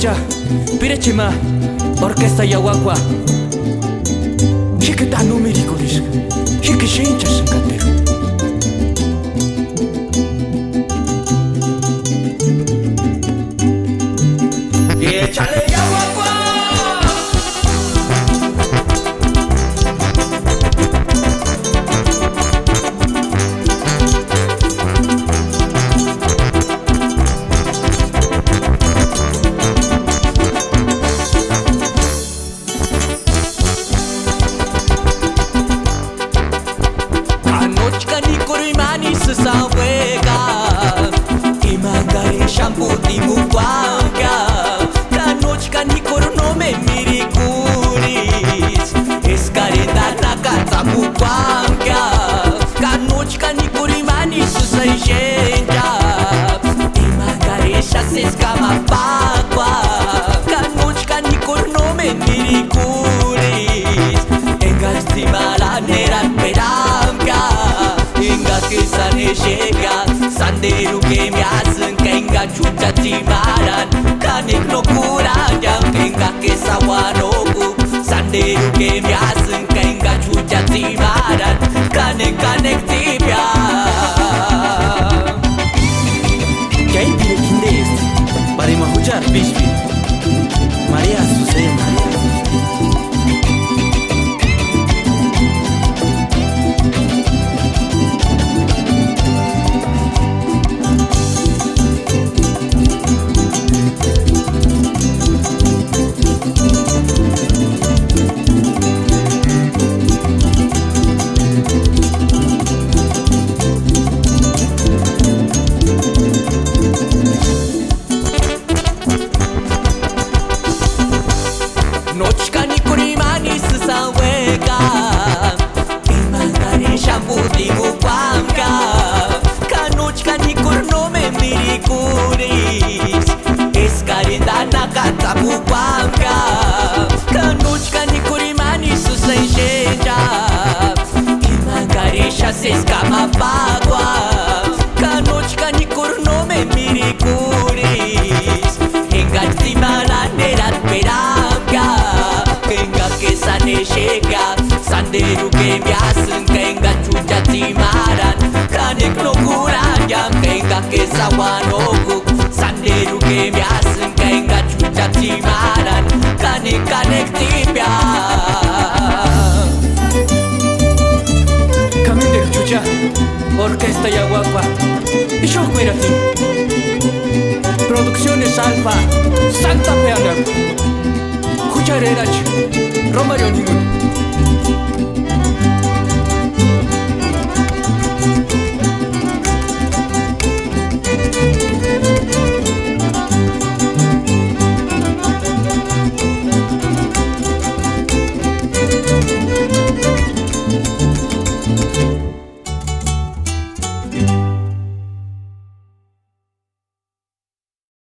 chucha, pirechima, orquesta yaguagua. Hiki ta numérico disk, hiki shincha sankatero. Échale yaguagua. Sa wega imangare shampoo di mukwanga kanochka ni korono me mirikuris escarenda na casa mukwanga kanochka ni kurimani susaijenda imangare chases kama pakwa kanochka ni korono me mirikuris engas di malanera peranga Inga que sane chega, sandeiro que me hacen que inga chucha chimaran, canek no curayan, inga que sawanoku, sandeiro que me hacen que inga chucha chimaran, canek tibia. ¿Qué hay pide quindes? Para escuchar, Bishpi. María Susana. Nochka ni kurimani sa wega imangare shampoo di mukwanga kanochka ni kurno me mirikuris escarenda na casa mukwanga kanochka ni kurimani susaijenda imangare chases kama pagua kanochka ni kurno me mirikuris engati malanera peranga Kenga que sane chega, sandeiro que me hacen kenga chucha timaran, canek no curayan, kenga que sawanoku, sandeiro que me hacen kenga chucha timaran, canek tibia. Caminde chucha, orquesta yaguagua. Y yo cuírate. Producciones Alfa, Santa Fe Anaco. Cucharerach, Romario Ningun.